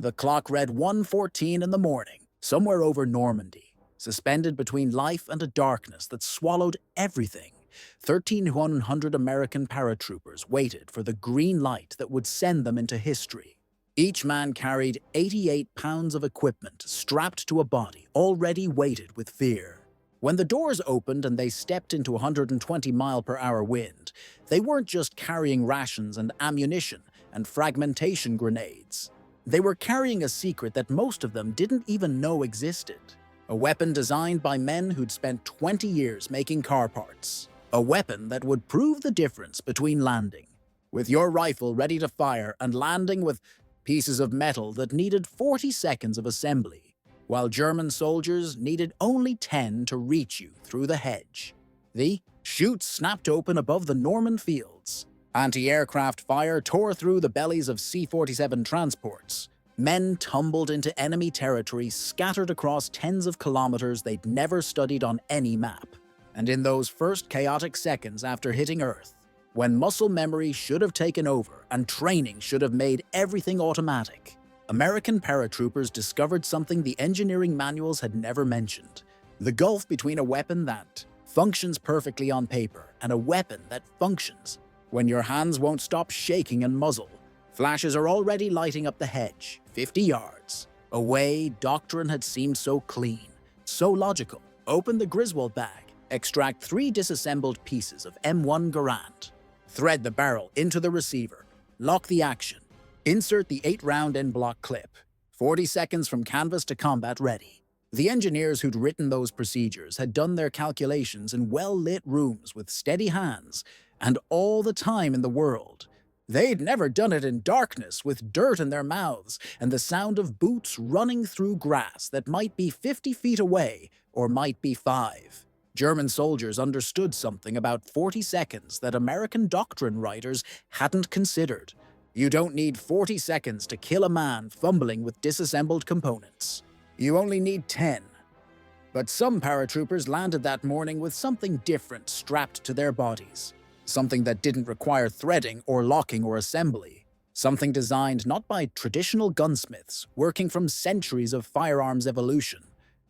The clock read 1:14 in the morning, somewhere over Normandy, suspended between life and a darkness that swallowed everything. 1,300 American paratroopers waited for the green light that would send them into history. Each man carried 88 pounds of equipment strapped to a body already weighted with fear. When the doors opened and they stepped into 120-mile-per-hour wind, they weren't just carrying rations and ammunition and fragmentation grenades. They were carrying a secret that most of them didn't even know existed. A weapon designed by men who'd spent 20 years making car parts. A weapon that would prove the difference between landing with your rifle ready to fire and landing with pieces of metal that needed 40 seconds of assembly, while German soldiers needed only 10 to reach you through the hedge. The chutes snapped open above the Norman fields. Anti-aircraft fire tore through the bellies of C-47 transports. Men tumbled into enemy territory scattered across tens of kilometers they'd never studied on any map. And in those first chaotic seconds after hitting Earth, when muscle memory should have taken over and training should have made everything automatic, American paratroopers discovered something the engineering manuals had never mentioned: the gulf between a weapon that functions perfectly on paper and a weapon that functions when your hands won't stop shaking and muzzle. Flashes are already lighting up the hedge, 50 yards. Away, doctrine had seemed so clean, so logical. Open the Griswold bag, extract 3 disassembled pieces of M1 Garand. Thread the barrel into the receiver, lock the action, insert the 8-round en-bloc clip. 40 seconds from canvas to combat ready. The engineers who'd written those procedures had done their calculations in well-lit rooms with steady hands and all the time in the world. They'd never done it in darkness with dirt in their mouths and the sound of boots running through grass that might be 50 feet away or might be 5. German soldiers understood something about 40 seconds that American doctrine writers hadn't considered. You don't need 40 seconds to kill a man fumbling with disassembled components. You only need 10. But some paratroopers landed that morning with something different strapped to their bodies. Something that didn't require threading or locking or assembly. Something designed not by traditional gunsmiths working from centuries of firearms evolution,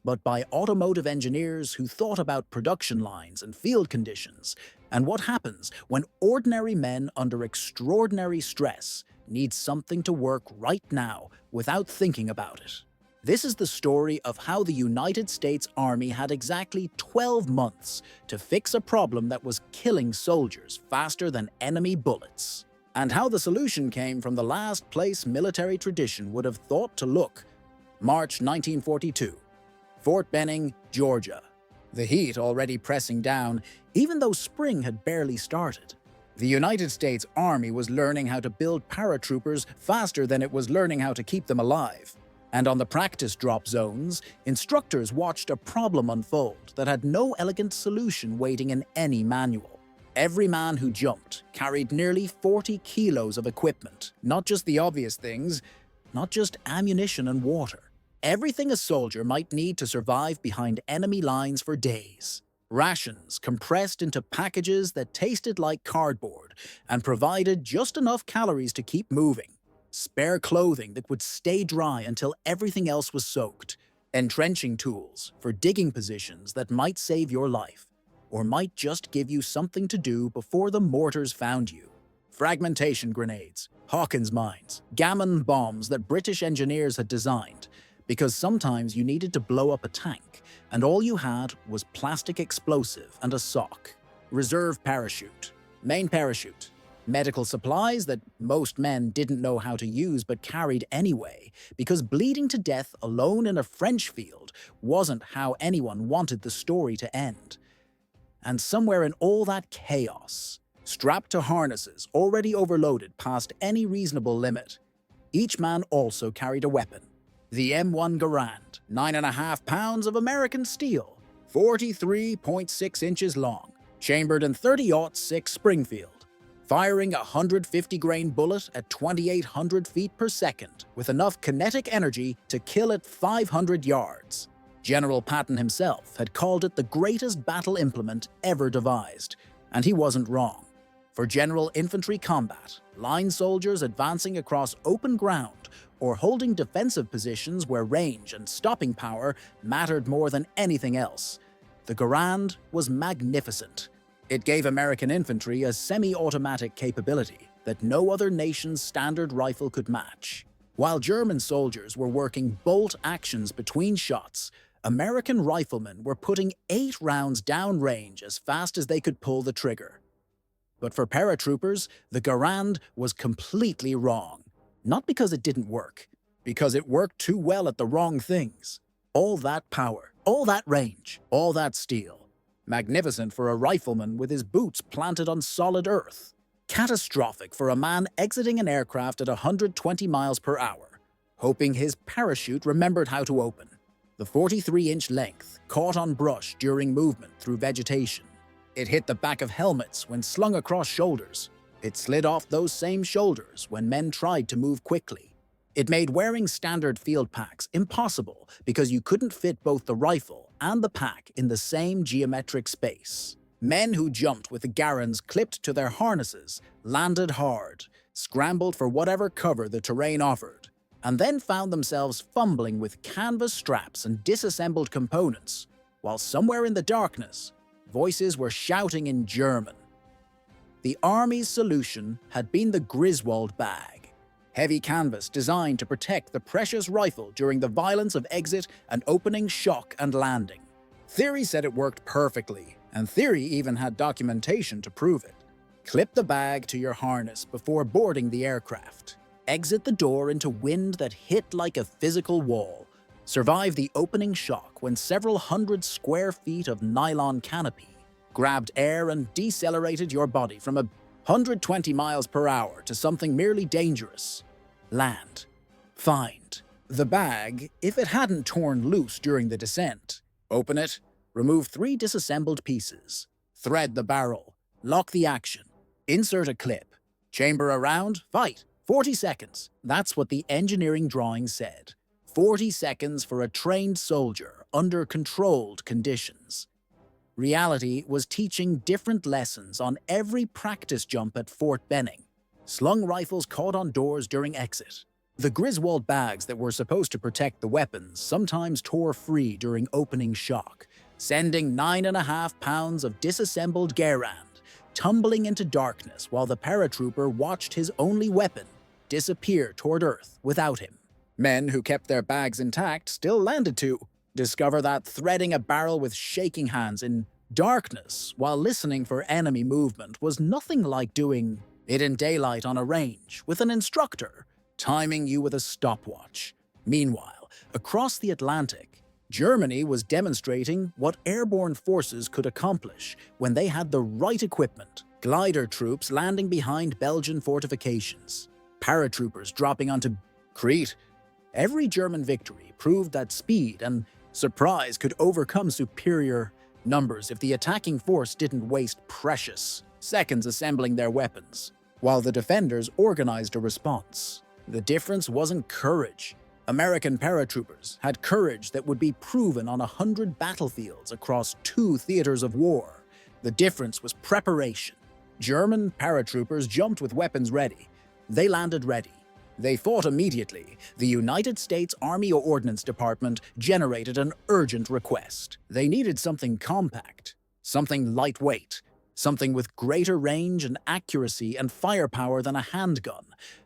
but by automotive engineers who thought about production lines and field conditions, and what happens when ordinary men under extraordinary stress need something to work right now without thinking about it. This is the story of how the United States Army had exactly 12 months to fix a problem that was killing soldiers faster than enemy bullets, and how the solution came from the last place military tradition would have thought to look. March 1942. Fort Benning, Georgia. The heat already pressing down, even though spring had barely started. The United States Army was learning how to build paratroopers faster than it was learning how to keep them alive. And on the practice drop zones, instructors watched a problem unfold that had no elegant solution waiting in any manual. Every man who jumped carried nearly 40 kilos of equipment, not just the obvious things, not just ammunition and water. Everything a soldier might need to survive behind enemy lines for days. Rations compressed into packages that tasted like cardboard and provided just enough calories to keep moving. Spare clothing that would stay dry until everything else was soaked. Entrenching tools for digging positions that might save your life, or might just give you something to do before the mortars found you. Fragmentation grenades, Hawkins mines, gammon bombs that British engineers had designed, because sometimes you needed to blow up a tank, and all you had was plastic explosive and a sock. Reserve parachute, main parachute, medical supplies that most men didn't know how to use but carried anyway, because bleeding to death alone in a French field wasn't how anyone wanted the story to end. And somewhere in all that chaos, strapped to harnesses already overloaded past any reasonable limit, each man also carried a weapon. The M1 Garand, 9.5 pounds of American steel, 43.6 inches long, chambered in .30-06 Springfield, firing a 150-grain bullet at 2,800 feet per second with enough kinetic energy to kill at 500 yards. General Patton himself had called it the greatest battle implement ever devised, and he wasn't wrong. For general infantry combat, line soldiers advancing across open ground, or holding defensive positions where range and stopping power mattered more than anything else. The Garand was magnificent. It gave American infantry a semi-automatic capability that no other nation's standard rifle could match. While German soldiers were working bolt actions between shots, American riflemen were putting 8 rounds downrange as fast as they could pull the trigger. But for paratroopers, the Garand was completely wrong. Not because it didn't work, because it worked too well at the wrong things. All that power, all that range, all that steel. Magnificent for a rifleman with his boots planted on solid earth. Catastrophic for a man exiting an aircraft at 120 miles per hour, hoping his parachute remembered how to open. The 43-inch length caught on brush during movement through vegetation. It hit the back of helmets when slung across shoulders. It slid off those same shoulders when men tried to move quickly. It made wearing standard field packs impossible because you couldn't fit both the rifle and the pack in the same geometric space. Men who jumped with the Garands clipped to their harnesses landed hard, scrambled for whatever cover the terrain offered, and then found themselves fumbling with canvas straps and disassembled components, while somewhere in the darkness, voices were shouting in German. The Army's solution had been the Griswold bag. Heavy canvas designed to protect the precious rifle during the violence of exit and opening shock and landing. Theory said it worked perfectly, and theory even had documentation to prove it. Clip the bag to your harness before boarding the aircraft. Exit the door into wind that hit like a physical wall. Survive the opening shock when several hundred square feet of nylon canopy grabbed air and decelerated your body from 120 miles per hour to something merely dangerous. Land. Find the bag if it hadn't torn loose during the descent. Open it. Remove 3 disassembled pieces. Thread the barrel. Lock the action. Insert a clip. Chamber around. Fight. 40 seconds. That's what the engineering drawing said. 40 seconds for a trained soldier under controlled conditions. Reality was teaching different lessons on every practice jump at Fort Benning. Slung rifles caught on doors during exit. The Griswold bags that were supposed to protect the weapons sometimes tore free during opening shock, sending 9.5 pounds of disassembled Garand tumbling into darkness while the paratrooper watched his only weapon disappear toward Earth without him. Men who kept their bags intact still landed to discover that threading a barrel with shaking hands in darkness while listening for enemy movement was nothing like doing it in daylight on a range with an instructor timing you with a stopwatch. Meanwhile, across the Atlantic, Germany was demonstrating what airborne forces could accomplish when they had the right equipment. Glider troops landing behind Belgian fortifications, paratroopers dropping onto Crete. Every German victory proved that speed and surprise could overcome superior numbers if the attacking force didn't waste precious seconds assembling their weapons, while the defenders organized a response. The difference wasn't courage. American paratroopers had courage that would be proven on 100 battlefields across 2 theaters of war. The difference was preparation. German paratroopers jumped with weapons ready. They landed ready. They fought immediately. The United States Army Ordnance Department generated an urgent request. They needed something compact, something lightweight, something with greater range and accuracy and firepower than a handgun,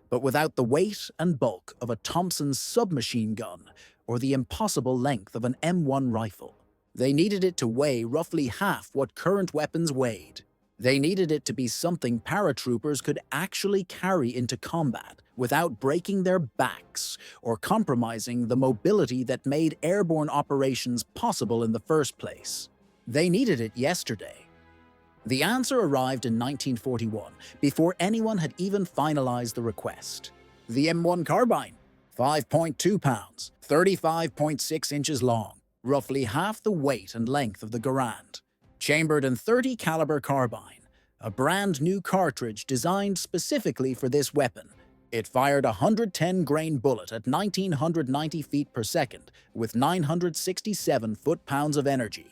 but without the weight and bulk of a Thompson submachine gun or the impossible length of an M1 rifle. They needed it to weigh roughly half what current weapons weighed. They needed it to be something paratroopers could actually carry into combat without breaking their backs or compromising the mobility that made airborne operations possible in the first place. They needed it yesterday. The answer arrived in 1941, before anyone had even finalized the request. The M1 Carbine, 5.2 pounds, 35.6 inches long, roughly half the weight and length of the Garand. Chambered in .30 caliber carbine, a brand new cartridge designed specifically for this weapon. It fired a 110-grain bullet at 1,990 feet per second with 967 foot-pounds of energy.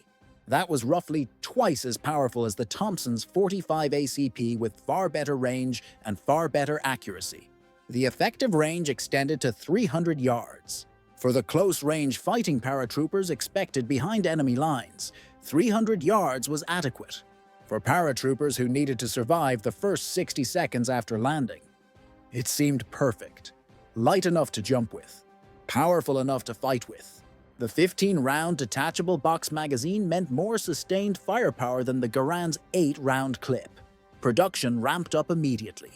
That was roughly twice as powerful as the Thompson's .45 ACP with far better range and far better accuracy. The effective range extended to 300 yards. For the close-range fighting paratroopers expected behind enemy lines, 300 yards was adequate. For paratroopers who needed to survive the first 60 seconds after landing, it seemed perfect. Light enough to jump with, powerful enough to fight with. The 15-round detachable box magazine meant more sustained firepower than the Garand's 8-round clip. Production ramped up immediately.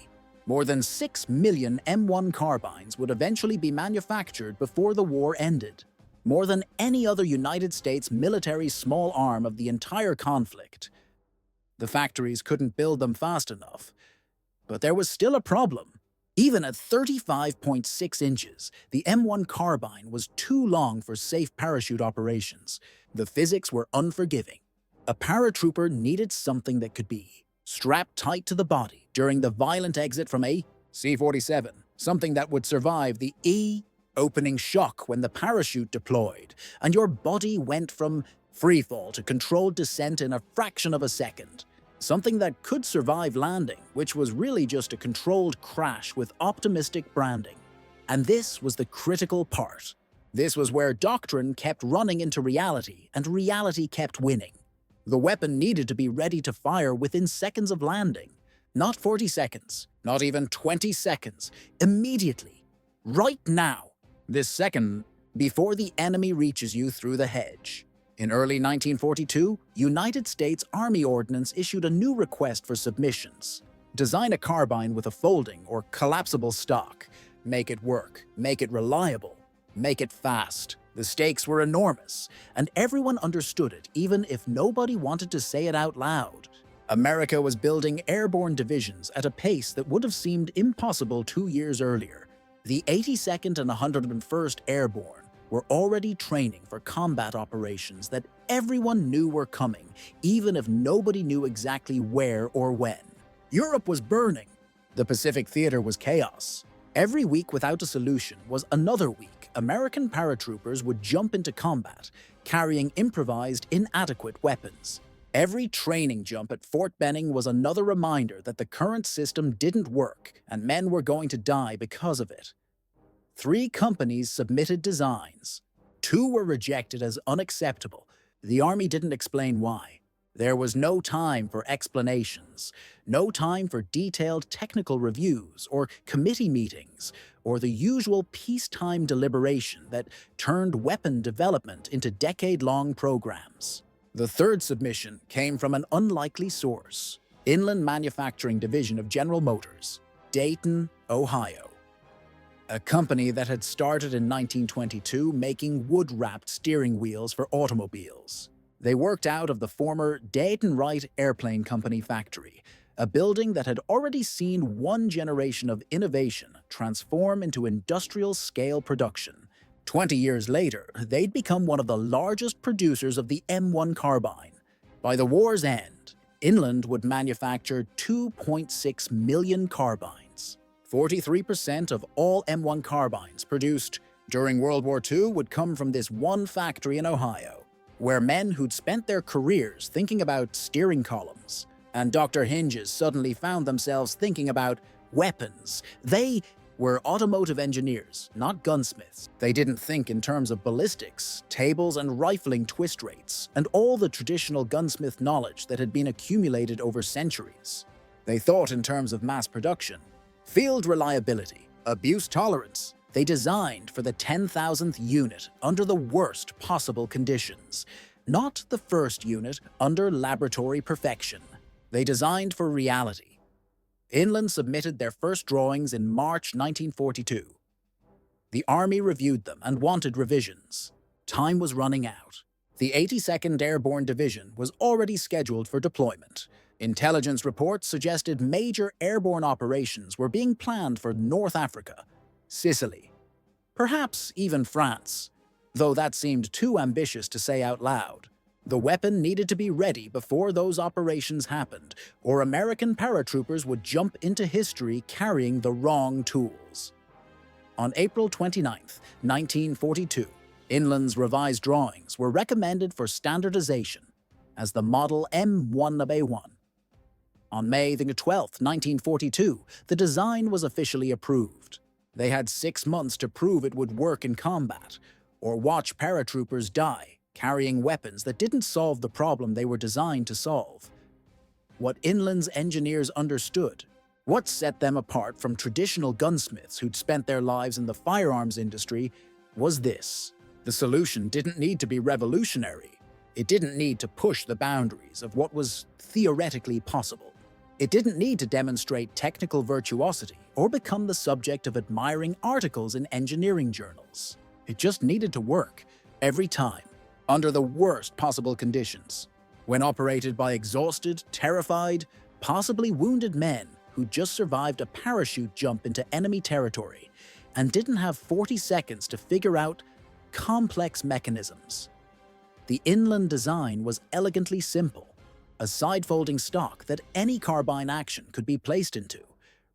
More than 6 million M1 carbines would eventually be manufactured before the war ended, more than any other United States military small arm of the entire conflict. The factories couldn't build them fast enough, but there was still a problem. Even at 35.6 inches, the M1 Carbine was too long for safe parachute operations. The physics were unforgiving. A paratrooper needed something that could be strapped tight to the body during the violent exit from a C-47, something that would survive the opening shock when the parachute deployed, and your body went from freefall to controlled descent in a fraction of a second. Something that could survive landing, which was really just a controlled crash with optimistic branding. And this was the critical part. This was where doctrine kept running into reality, and reality kept winning. The weapon needed to be ready to fire within seconds of landing. Not 40 seconds, not even 20 seconds. Immediately. Right now. This second, before the enemy reaches you through the hedge. In early 1942, United States Army Ordnance issued a new request for submissions. Design a carbine with a folding or collapsible stock. Make it work, make it reliable, make it fast. The stakes were enormous, and everyone understood it even if nobody wanted to say it out loud. America was building airborne divisions at a pace that would have seemed impossible 2 years earlier. The 82nd and 101st Airborne were already training for combat operations that everyone knew were coming, even if nobody knew exactly where or when. Europe was burning. The Pacific theater was chaos. Every week without a solution was another week American paratroopers would jump into combat, carrying improvised, inadequate weapons. Every training jump at Fort Benning was another reminder that the current system didn't work, and men were going to die because of it. 3 companies submitted designs. 2 were rejected as unacceptable. The Army didn't explain why. There was no time for explanations, no time for detailed technical reviews or committee meetings, or the usual peacetime deliberation that turned weapon development into decade-long programs. The 3rd submission came from an unlikely source, Inland Manufacturing Division of General Motors, Dayton, Ohio. A company that had started in 1922 making wood-wrapped steering wheels for automobiles. They worked out of the former Dayton Wright Airplane Company factory, a building that had already seen 1 generation of innovation transform into industrial-scale production. 20 years later, they'd become one of the largest producers of the M1 Carbine. By the war's end, Inland would manufacture 2.6 million carbines. 43% of all M1 carbines produced during World War II would come from this one factory in Ohio, where men who'd spent their careers thinking about steering columns and Dr. Hinges suddenly found themselves thinking about weapons. They were automotive engineers, not gunsmiths. They didn't think in terms of ballistics, tables and rifling twist rates, and all the traditional gunsmith knowledge that had been accumulated over centuries. They thought in terms of mass production, field reliability, abuse tolerance. They designed for the 10,000th unit under the worst possible conditions, not the first unit under laboratory perfection. They designed for reality. Inland submitted their first drawings in March 1942. The Army reviewed them and wanted revisions. Time was running out. The 82nd Airborne Division was already scheduled for deployment. Intelligence reports suggested major airborne operations were being planned for North Africa, Sicily, perhaps even France, though that seemed too ambitious to say out loud. The weapon needed to be ready before those operations happened, or American paratroopers would jump into history carrying the wrong tools. On April 29, 1942, Inland's revised drawings were recommended for standardization as the model M1A1. On May the 12th, 1942, the design was officially approved. They had 6 months to prove it would work in combat, or watch paratroopers die, carrying weapons that didn't solve the problem they were designed to solve. What Inland's engineers understood, what set them apart from traditional gunsmiths who'd spent their lives in the firearms industry, was this. The solution didn't need to be revolutionary. It didn't need to push the boundaries of what was theoretically possible. It didn't need to demonstrate technical virtuosity or become the subject of admiring articles in engineering journals. It just needed to work, every time, under the worst possible conditions, when operated by exhausted, terrified, possibly wounded men who just survived a parachute jump into enemy territory and didn't have 40 seconds to figure out complex mechanisms. The Inland design was elegantly simple, a side-folding stock that any carbine action could be placed into,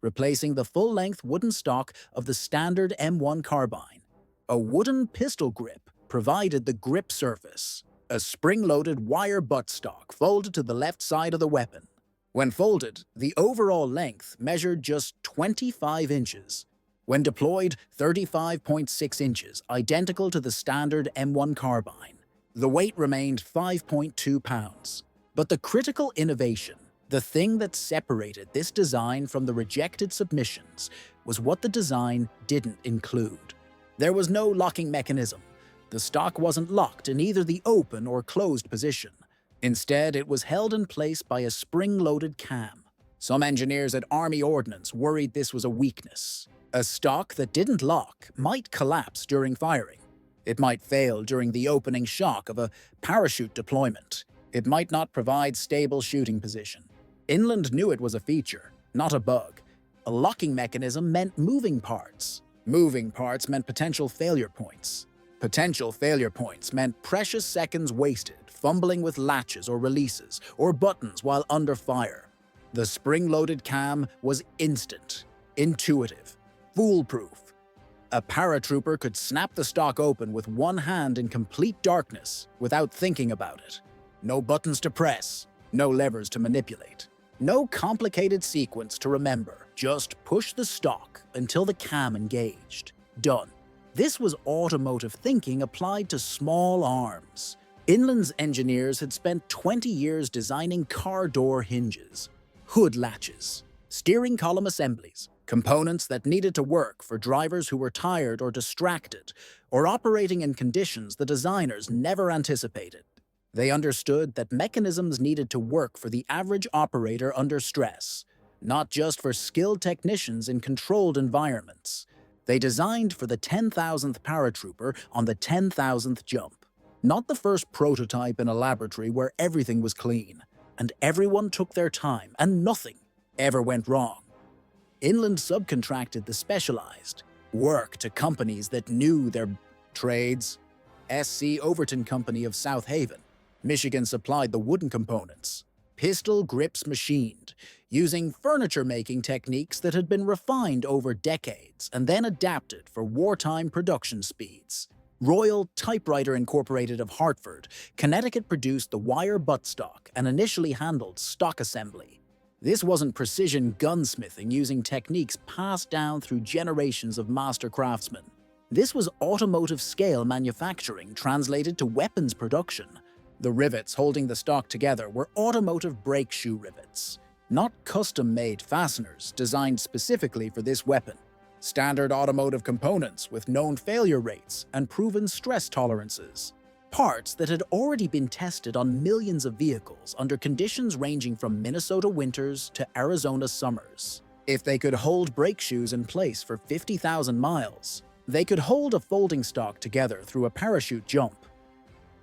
replacing the full-length wooden stock of the standard M1 Carbine. A wooden pistol grip provided the grip surface, a spring-loaded wire buttstock folded to the left side of the weapon. When folded, the overall length measured just 25 inches. When deployed, 35.6 inches, identical to the standard M1 Carbine. The weight remained 5.2 pounds. But the critical innovation, the thing that separated this design from the rejected submissions, was what the design didn't include. There was no locking mechanism. The stock wasn't locked in either the open or closed position. Instead, it was held in place by a spring-loaded cam. Some engineers at Army Ordnance worried this was a weakness. A stock that didn't lock might collapse during firing. It might fail during the opening shock of a parachute deployment. It might not provide stable shooting position. Inland knew it was a feature, not a bug. A locking mechanism meant moving parts. Moving parts meant potential failure points. Potential failure points meant precious seconds wasted, fumbling with latches or releases, or buttons while under fire. The spring-loaded cam was instant, intuitive, foolproof. A paratrooper could snap the stock open with one hand in complete darkness without thinking about it. No buttons to press, no levers to manipulate. No complicated sequence to remember, just push the stock until the cam engaged. Done. This was automotive thinking applied to small arms. Inland's engineers had spent 20 years designing car door hinges, hood latches, steering column assemblies, components that needed to work for drivers who were tired or distracted, or operating in conditions the designers never anticipated. They understood that mechanisms needed to work for the average operator under stress, not just for skilled technicians in controlled environments. They designed for the 10,000th paratrooper on the 10,000th jump, not the first prototype in a laboratory where everything was clean, and everyone took their time and nothing ever went wrong. Inland subcontracted the specialized work to companies that knew their trades. SC Overton Company of South Haven, Michigan supplied the wooden components. Pistol grips machined, using furniture-making techniques that had been refined over decades and then adapted for wartime production speeds. Royal Typewriter Incorporated of Hartford, Connecticut produced the wire buttstock and initially handled stock assembly. This wasn't precision gunsmithing using techniques passed down through generations of master craftsmen. This was automotive-scale manufacturing translated to weapons production. The rivets holding the stock together were automotive brake shoe rivets, not custom-made fasteners designed specifically for this weapon. Standard automotive components with known failure rates and proven stress tolerances. Parts that had already been tested on millions of vehicles under conditions ranging from Minnesota winters to Arizona summers. If they could hold brake shoes in place for 50,000 miles, they could hold a folding stock together through a parachute jump.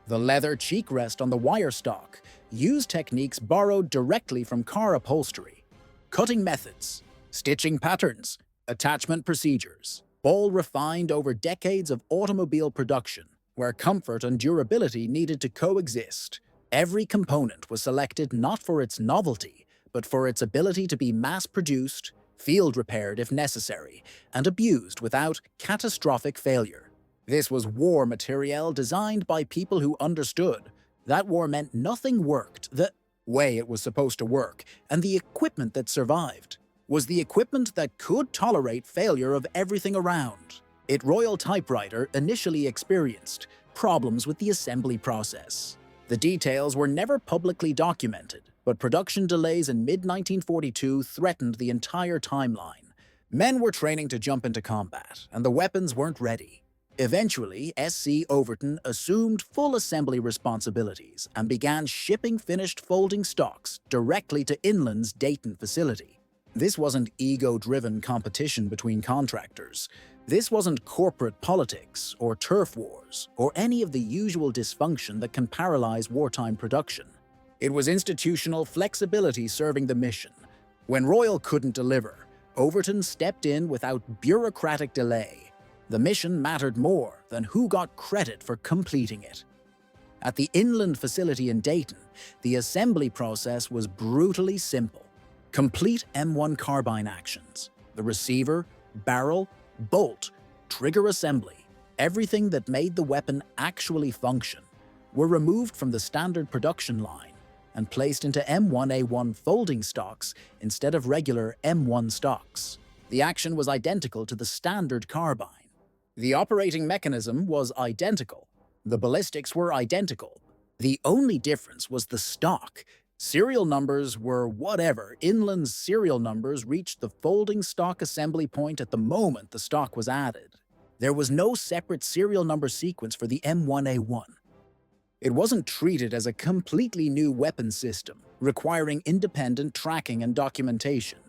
The leather cheek rest on the wire stock used techniques borrowed directly from car upholstery. Cutting methods, stitching patterns, attachment procedures, all refined over decades of automobile production, where comfort and durability needed to coexist. Every component was selected not for its novelty, but for its ability to be mass-produced, field-repaired if necessary, and abused without catastrophic failure. This was war materiel designed by people who understood that war meant nothing worked. way it was supposed to work, and the equipment that survived was the equipment that could tolerate failure of everything around. Its Royal Typewriter initially experienced problems with the assembly process. The details were never publicly documented, but production delays in mid-1942 threatened the entire timeline. Men were training to jump into combat, and the weapons weren't ready. Eventually, SC Overton assumed full assembly responsibilities and began shipping finished folding stocks directly to Inland's Dayton facility. This wasn't ego-driven competition between contractors. This wasn't corporate politics or turf wars or any of the usual dysfunction that can paralyze wartime production. It was institutional flexibility serving the mission. When Royal couldn't deliver, Overton stepped in without bureaucratic delay. The mission mattered more than who got credit for completing it. At the Inland facility in Dayton, the assembly process was brutally simple. Complete M1 Carbine actions, the receiver, barrel, bolt, trigger assembly, everything that made the weapon actually function, were removed from the standard production line and placed into M1A1 folding stocks instead of regular M1 stocks. The action was identical to the standard carbine. The operating mechanism was identical. The ballistics were identical. The only difference was the stock. Serial numbers were whatever. Inland's serial numbers reached the folding stock assembly point at the moment the stock was added. There was no separate serial number sequence for the M1A1. It wasn't treated as a completely new weapon system, requiring independent tracking and documentation.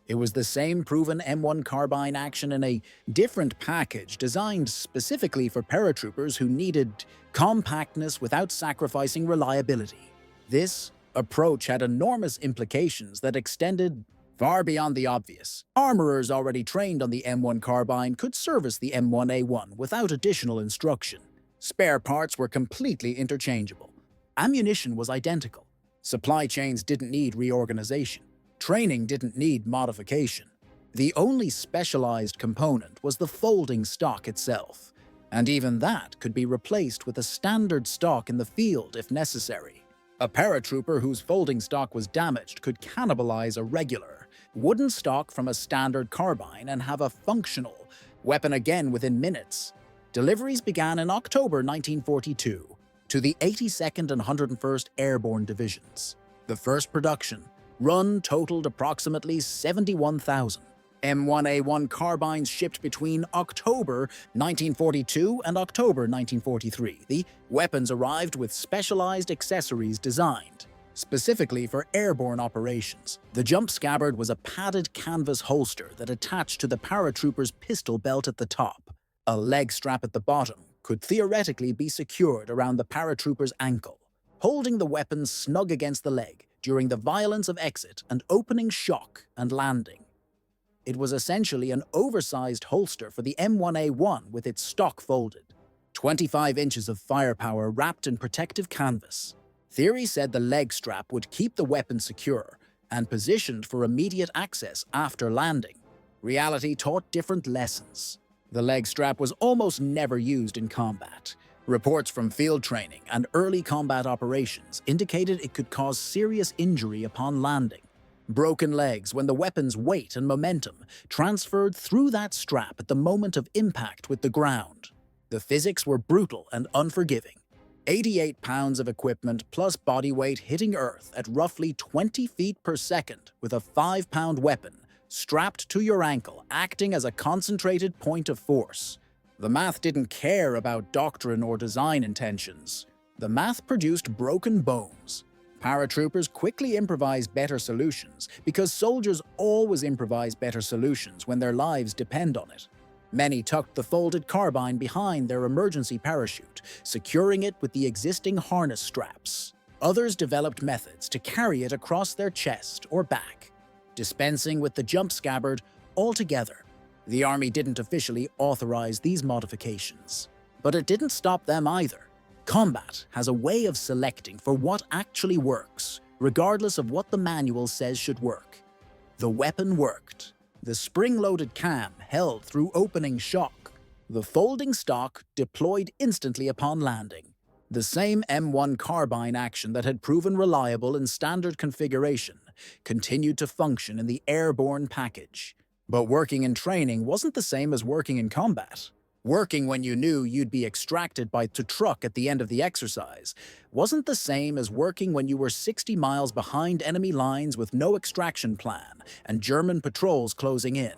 It was the same proven M1 Carbine action in a different package designed specifically for paratroopers who needed compactness without sacrificing reliability. This approach had enormous implications that extended far beyond the obvious. Armorers already trained on the M1 Carbine could service the M1A1 without additional instruction. Spare parts were completely interchangeable. Ammunition was identical. Supply chains didn't need reorganization. Training didn't need modification. The only specialized component was the folding stock itself, and even that could be replaced with a standard stock in the field if necessary. A paratrooper whose folding stock was damaged could cannibalize a regular wooden stock from a standard carbine and have a functional weapon again within minutes. Deliveries began in October 1942 to the 82nd and 101st Airborne Divisions. The first production run totaled approximately 71,000. M1A1 carbines shipped between October 1942 and October 1943. The weapons arrived with specialized accessories designed specifically for airborne operations. The jump scabbard was a padded canvas holster that attached to the paratrooper's pistol belt at the top. A leg strap at the bottom could theoretically be secured around the paratrooper's ankle, holding the weapon snug against the leg during the violence of exit and opening shock and landing. It was essentially an oversized holster for the M1A1 with its stock folded. 25 inches of firepower wrapped in protective canvas. Theory said the leg strap would keep the weapon secure and positioned for immediate access after landing. Reality taught different lessons. The leg strap was almost never used in combat. Reports from field training and early combat operations indicated it could cause serious injury upon landing. Broken legs when the weapon's weight and momentum transferred through that strap at the moment of impact with the ground. The physics were brutal and unforgiving. 88 pounds of equipment plus body weight hitting Earth at roughly 20 feet per second with a 5-pound weapon strapped to your ankle, acting as a concentrated point of force. The math didn't care about doctrine or design intentions. The math produced broken bones. Paratroopers quickly improvised better solutions because soldiers always improvise better solutions when their lives depend on it. Many tucked the folded carbine behind their emergency parachute, securing it with the existing harness straps. Others developed methods to carry it across their chest or back, dispensing with the jump scabbard altogether. The Army didn't officially authorize these modifications, but it didn't stop them either. Combat has a way of selecting for what actually works, regardless of what the manual says should work. The weapon worked. The spring-loaded cam held through opening shock. The folding stock deployed instantly upon landing. The same M1 Carbine action that had proven reliable in standard configuration continued to function in the airborne package. But working in training wasn't the same as working in combat. Working when you knew you'd be extracted by the truck at the end of the exercise wasn't the same as working when you were 60 miles behind enemy lines with no extraction plan and German patrols closing in.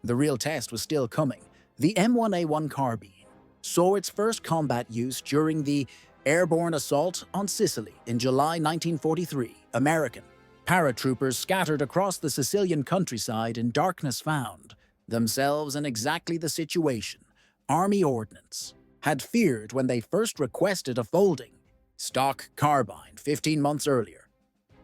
The real test was still coming. The M1A1 Carbine saw its first combat use during the airborne assault on Sicily in July 1943. American paratroopers scattered across the Sicilian countryside in darkness found themselves in exactly the situation Army ordnance had feared when they first requested a folding stock carbine 15 months earlier.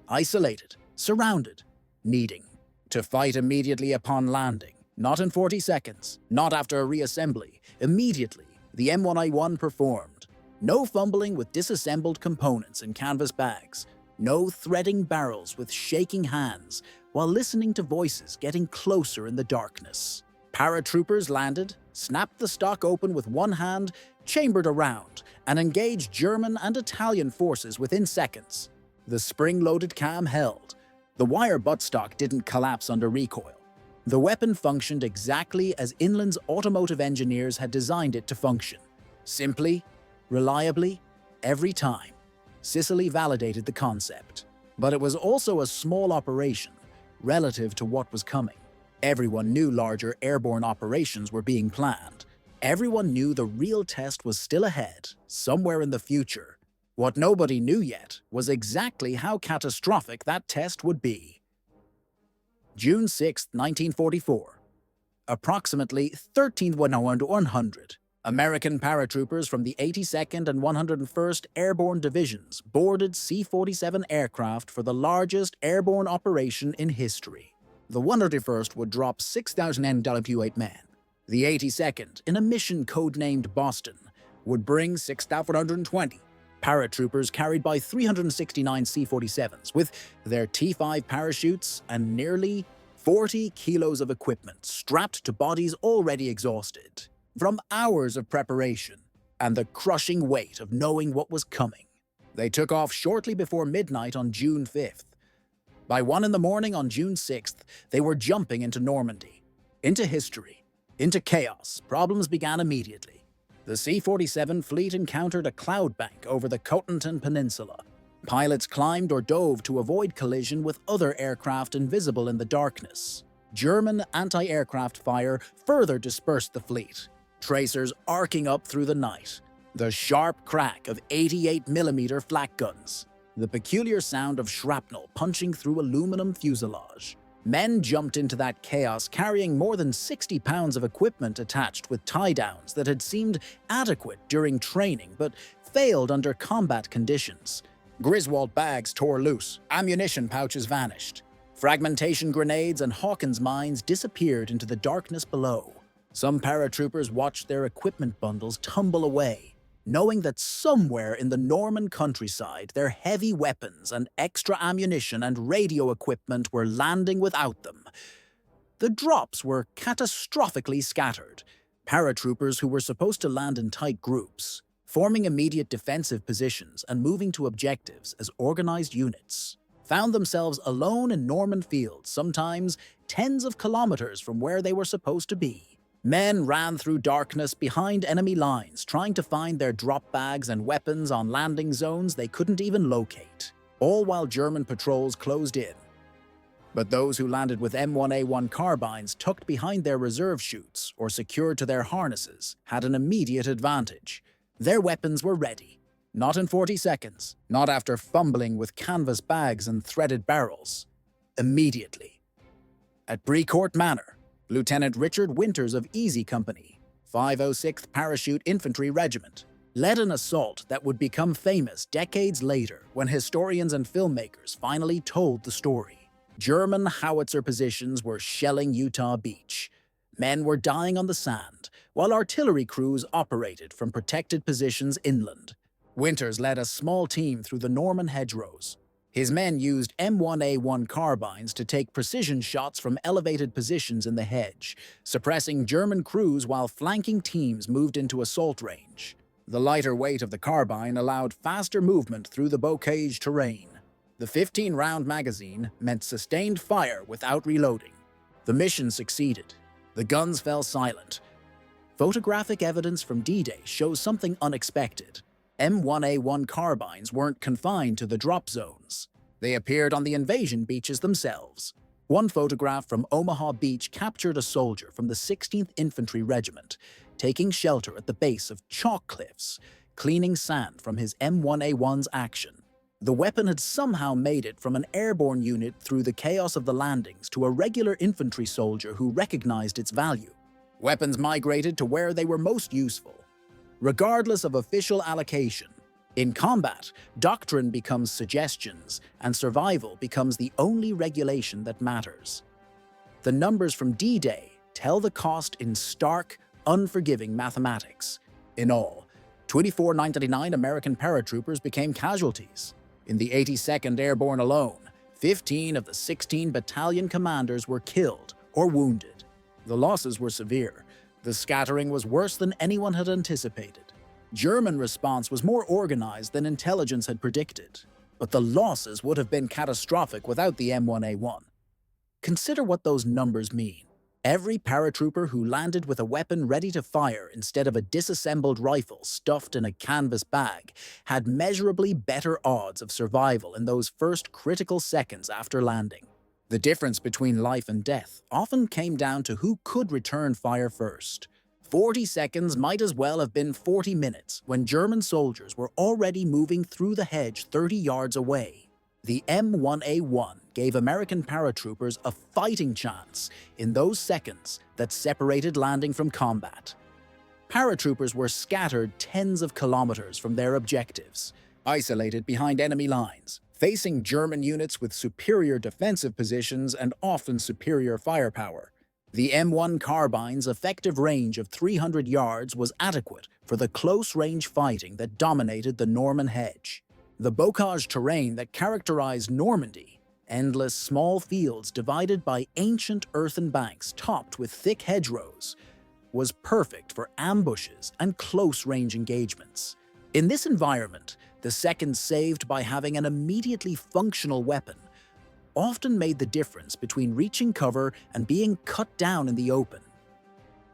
Isolated, surrounded, needing to fight immediately upon landing. Not in 40 seconds, not after a reassembly. Immediately, the M1A1 performed. No fumbling with disassembled components in canvas bags. No threading barrels with shaking hands while listening to voices getting closer in the darkness. Paratroopers landed, snapped the stock open with one hand, chambered around, and engaged German and Italian forces within seconds. The spring-loaded cam held. The wire buttstock didn't collapse under recoil. The weapon functioned exactly as Inland's automotive engineers had designed it to function. Simply, reliably, every time. Sicily validated the concept. But it was also a small operation relative to what was coming. Everyone knew larger airborne operations were being planned. Everyone knew the real test was still ahead, somewhere in the future. What nobody knew yet was exactly how catastrophic that test would be. June 6, 1944. Approximately 13,100 American paratroopers from the 82nd and 101st Airborne Divisions boarded C-47 aircraft for the largest airborne operation in history. The 101st would drop 6,000 NW-8 men. The 82nd, in a mission codenamed Boston, would bring 6,420 paratroopers carried by 369 C-47s with their T-5 parachutes and nearly 40 kilos of equipment strapped to bodies already exhausted from hours of preparation and the crushing weight of knowing what was coming. They took off shortly before midnight on June 5th. By 1 in the morning on June 6th, they were jumping into Normandy, into history, into chaos. Problems began immediately. The C-47 fleet encountered a cloud bank over the Cotentin Peninsula. Pilots climbed or dove to avoid collision with other aircraft invisible in the darkness. German anti-aircraft fire further dispersed the fleet, tracers arcing up through the night. The sharp crack of 88mm flak guns. The peculiar sound of shrapnel punching through aluminum fuselage. Men jumped into that chaos carrying more than 60 pounds of equipment attached with tie-downs that had seemed adequate during training but failed under combat conditions. Griswold bags tore loose, ammunition pouches vanished. Fragmentation grenades and Hawkins mines disappeared into the darkness below. Some paratroopers watched their equipment bundles tumble away, knowing that somewhere in the Norman countryside their heavy weapons and extra ammunition and radio equipment were landing without them. The drops were catastrophically scattered. Paratroopers who were supposed to land in tight groups, forming immediate defensive positions and moving to objectives as organized units, found themselves alone in Norman fields, sometimes tens of kilometers from where they were supposed to be. Men ran through darkness behind enemy lines, trying to find their drop bags and weapons on landing zones they couldn't even locate, all while German patrols closed in. But those who landed with M1A1 carbines tucked behind their reserve chutes or secured to their harnesses had an immediate advantage. Their weapons were ready, not in 40 seconds, not after fumbling with canvas bags and threaded barrels. Immediately. At Brecourt Manor, Lieutenant Richard Winters of Easy Company, 506th Parachute Infantry Regiment, led an assault that would become famous decades later when historians and filmmakers finally told the story. German howitzer positions were shelling Utah Beach. Men were dying on the sand, while artillery crews operated from protected positions inland. Winters led a small team through the Norman hedgerows. His men used M1A1 carbines to take precision shots from elevated positions in the hedge, suppressing German crews while flanking teams moved into assault range. The lighter weight of the carbine allowed faster movement through the bocage terrain. The 15-round magazine meant sustained fire without reloading. The mission succeeded. The guns fell silent. Photographic evidence from D-Day shows something unexpected. M1A1 carbines weren't confined to the drop zones. They appeared on the invasion beaches themselves. One photograph from Omaha Beach captured a soldier from the 16th Infantry Regiment, taking shelter at the base of chalk cliffs, cleaning sand from his M1A1's action. The weapon had somehow made it from an airborne unit through the chaos of the landings to a regular infantry soldier who recognized its value. Weapons migrated to where they were most useful, regardless of official allocation. In combat, doctrine becomes suggestions, and survival becomes the only regulation that matters. The numbers from D-Day tell the cost in stark, unforgiving mathematics. In all, 24,999 American paratroopers became casualties. In the 82nd Airborne alone, 15 of the 16 battalion commanders were killed or wounded. The losses were severe. The scattering was worse than anyone had anticipated. German response was more organized than intelligence had predicted, but the losses would have been catastrophic without the M1A1. Consider what those numbers mean. Every paratrooper who landed with a weapon ready to fire instead of a disassembled rifle stuffed in a canvas bag had measurably better odds of survival in those first critical seconds after landing. The difference between life and death often came down to who could return fire first. 40 seconds might as well have been 40 minutes when German soldiers were already moving through the hedge 30 yards away. The M1A1 gave American paratroopers a fighting chance in those seconds that separated landing from combat. Paratroopers were scattered tens of kilometers from their objectives, isolated behind enemy lines, facing German units with superior defensive positions and often superior firepower. The M1 Carbine's effective range of 300 yards was adequate for the close-range fighting that dominated the Norman hedge. The bocage terrain that characterized Normandy, endless small fields divided by ancient earthen banks topped with thick hedgerows, was perfect for ambushes and close-range engagements. In this environment, the seconds saved by having an immediately functional weapon often made the difference between reaching cover and being cut down in the open.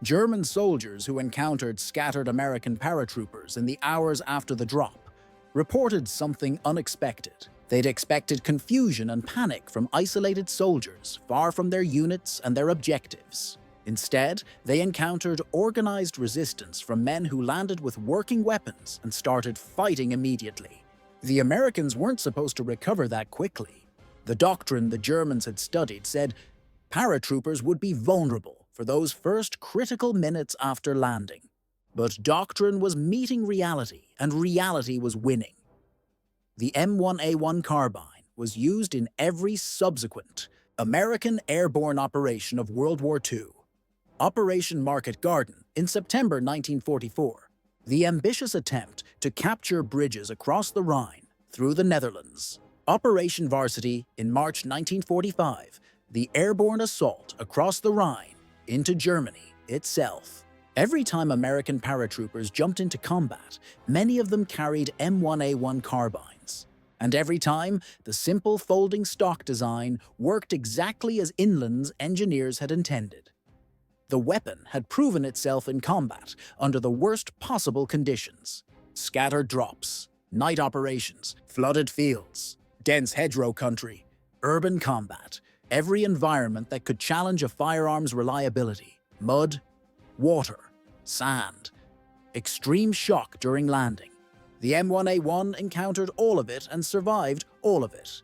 German soldiers who encountered scattered American paratroopers in the hours after the drop reported something unexpected. They'd expected confusion and panic from isolated soldiers far from their units and their objectives. Instead, they encountered organized resistance from men who landed with working weapons and started fighting immediately. The Americans weren't supposed to recover that quickly. The doctrine the Germans had studied said paratroopers would be vulnerable for those first critical minutes after landing. But doctrine was meeting reality, and reality was winning. The M1A1 Carbine was used in every subsequent American airborne operation of World War II. Operation Market Garden in September 1944, the ambitious attempt to capture bridges across the Rhine through the Netherlands. Operation Varsity in March 1945, the airborne assault across the Rhine into Germany itself. Every time American paratroopers jumped into combat, many of them carried M1A1 carbines. And every time, the simple folding stock design worked exactly as Inland's engineers had intended. The weapon had proven itself in combat under the worst possible conditions. Scattered drops, night operations, flooded fields, dense hedgerow country, urban combat, every environment that could challenge a firearm's reliability. Mud, water, sand, extreme shock during landing. The M1A1 encountered all of it and survived all of it.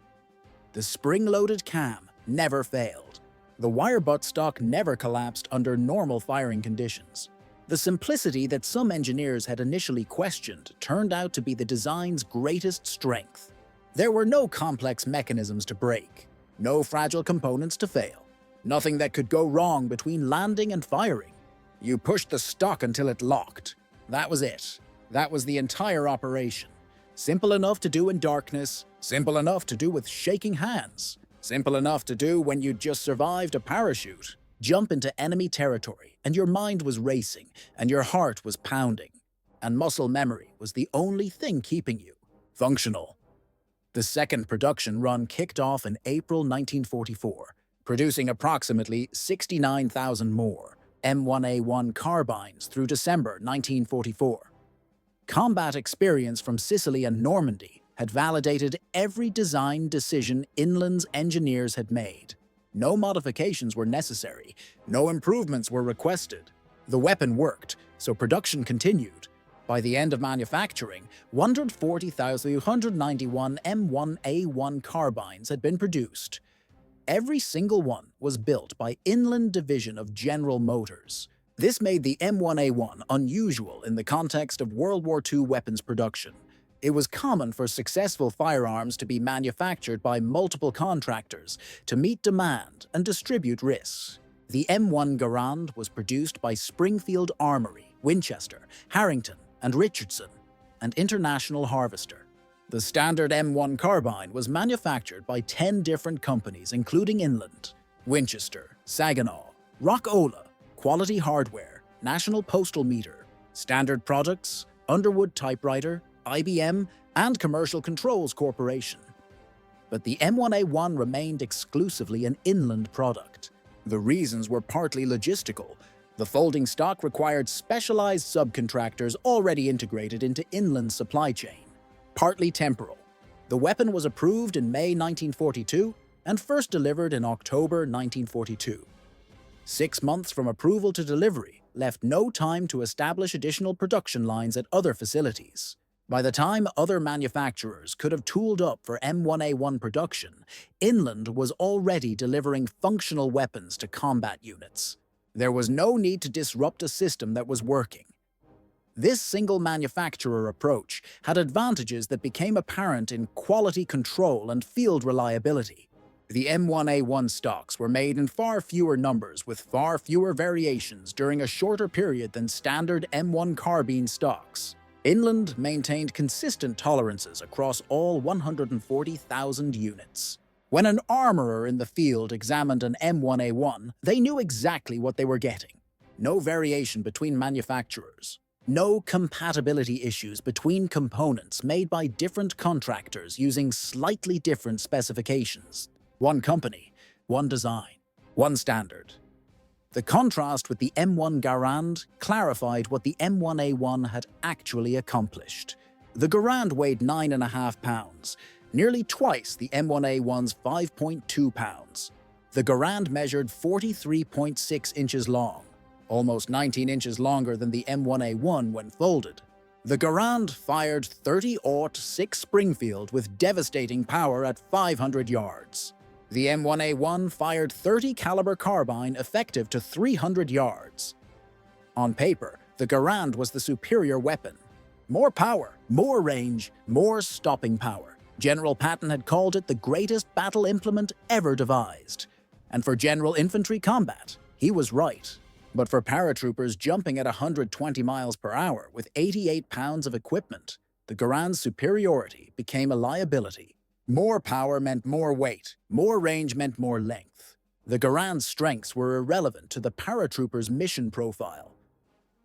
The spring-loaded cam never failed. The wire buttstock never collapsed under normal firing conditions. The simplicity that some engineers had initially questioned turned out to be the design's greatest strength. There were no complex mechanisms to break, no fragile components to fail, nothing that could go wrong between landing and firing. You pushed the stock until it locked. That was it. That was the entire operation. Simple enough to do in darkness, simple enough to do with shaking hands, simple enough to do when you'd just survived a parachute. Jump into enemy territory, and your mind was racing, and your heart was pounding. and muscle memory was the only thing keeping you functional. The second production run kicked off in April 1944, producing approximately 69,000 more M1A1 Carbines through December 1944. Combat experience from Sicily and Normandy had validated every design decision Inland's engineers had made. No modifications were necessary, no improvements were requested. The weapon worked, so production continued. By the end of manufacturing, 140,291 M1A1 carbines had been produced. Every single one was built by Inland Division of General Motors. This made the M1A1 unusual in the context of World War II weapons production. It was common for successful firearms to be manufactured by multiple contractors to meet demand and distribute risks. The M1 Garand was produced by Springfield Armory, Winchester, Harrington, and Richardson, and International Harvester. The standard M1 carbine was manufactured by 10 different companies including Inland, Winchester, Saginaw, Rock-Ola, Quality Hardware, National Postal Meter, Standard Products, Underwood Typewriter, IBM, and Commercial Controls Corporation. But the M1A1 remained exclusively an Inland product. The reasons were partly logistical. The folding stock required specialized subcontractors already integrated into Inland's supply chain. Partly temporal. The weapon was approved in May 1942 and first delivered in October 1942. 6 months from approval to delivery left no time to establish additional production lines at other facilities. By the time other manufacturers could have tooled up for M1A1 production, Inland was already delivering functional weapons to combat units. There was no need to disrupt a system that was working. This single manufacturer approach had advantages that became apparent in quality control and field reliability. The M1A1 stocks were made in far fewer numbers with far fewer variations during a shorter period than standard M1 carbine stocks. Inland maintained consistent tolerances across all 140,000 units. When an armorer in the field examined an M1A1, they knew exactly what they were getting. No variation between manufacturers. No compatibility issues between components made by different contractors using slightly different specifications. One company, one design, one standard. The contrast with the M1 Garand clarified what the M1A1 had actually accomplished. The Garand weighed 9.5 pounds, nearly twice the M1A1's 5.2 pounds. The Garand measured 43.6 inches long, almost 19 inches longer than the M1A1 when folded. The Garand fired .30-06 Springfield with devastating power at 500 yards. The M1A1 fired .30 caliber carbine effective to 300 yards. On paper, the Garand was the superior weapon. More power, more range, more stopping power. General Patton had called it the greatest battle implement ever devised. And for general infantry combat, he was right. But for paratroopers jumping at 120 miles per hour with 88 pounds of equipment, the Garand's superiority became a liability. More power meant more weight, more range meant more length. The Garand's strengths were irrelevant to the paratroopers' mission profile.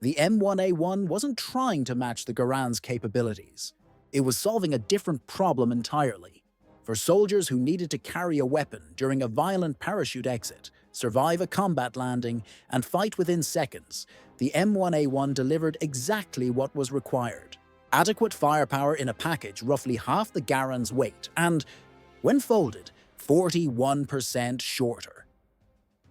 The M1A1 wasn't trying to match the Garand's capabilities. It was solving a different problem entirely. For soldiers who needed to carry a weapon during a violent parachute exit, survive a combat landing, and fight within seconds, the M1A1 delivered exactly what was required. Adequate firepower in a package roughly half the Garand's weight and, when folded, 41% shorter.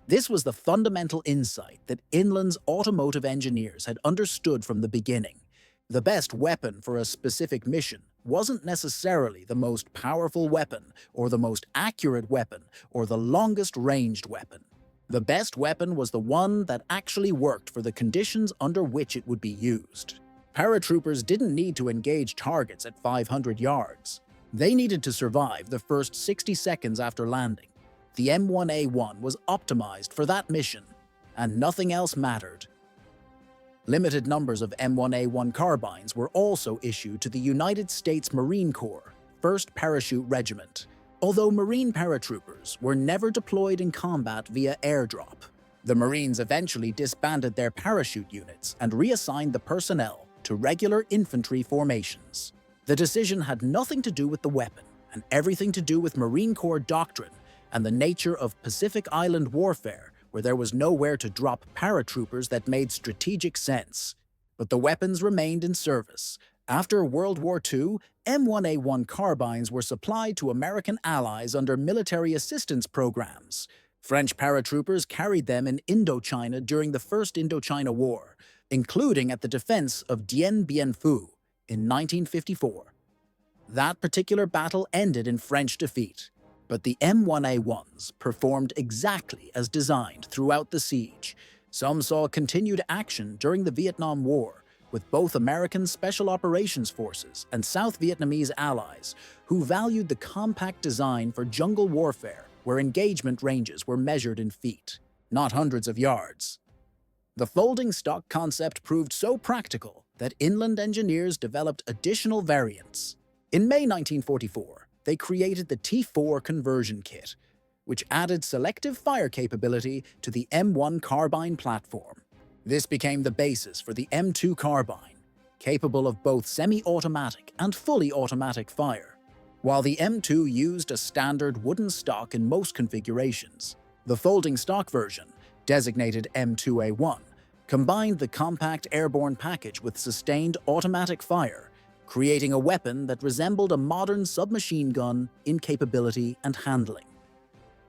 This was the fundamental insight that Inland's automotive engineers had understood from the beginning. The best weapon for a specific mission wasn't necessarily the most powerful weapon, or the most accurate weapon, or the longest ranged weapon. The best weapon was the one that actually worked for the conditions under which it would be used. Paratroopers didn't need to engage targets at 500 yards. They needed to survive the first 60 seconds after landing. The M1A1 was optimized for that mission, and nothing else mattered. Limited numbers of M1A1 carbines were also issued to the United States Marine Corps, 1st Parachute Regiment, although Marine paratroopers were never deployed in combat via airdrop. The Marines eventually disbanded their parachute units and reassigned the personnel to regular infantry formations. The decision had nothing to do with the weapon and everything to do with Marine Corps doctrine and the nature of Pacific Island warfare, where there was nowhere to drop paratroopers that made strategic sense. But the weapons remained in service. After World War II, M1A1 carbines were supplied to American allies under military assistance programs. French paratroopers carried them in Indochina during the First Indochina War, including at the defense of Dien Bien Phu in 1954. That particular battle ended in French defeat, but the M1A1s performed exactly as designed throughout the siege. Some saw continued action during the Vietnam War, with both American Special Operations Forces and South Vietnamese allies who valued the compact design for jungle warfare, where engagement ranges were measured in feet, not hundreds of yards. The folding stock concept proved so practical that inland engineers developed additional variants. In May 1944, they created the T4 conversion kit, which added selective fire capability to the M1 carbine platform. This became the basis for the M2 carbine, capable of both semi-automatic and fully automatic fire. While the M2 used a standard wooden stock in most configurations, the folding stock version, designated M2A1, combined the compact airborne package with sustained automatic fire, creating a weapon that resembled a modern submachine gun in capability and handling.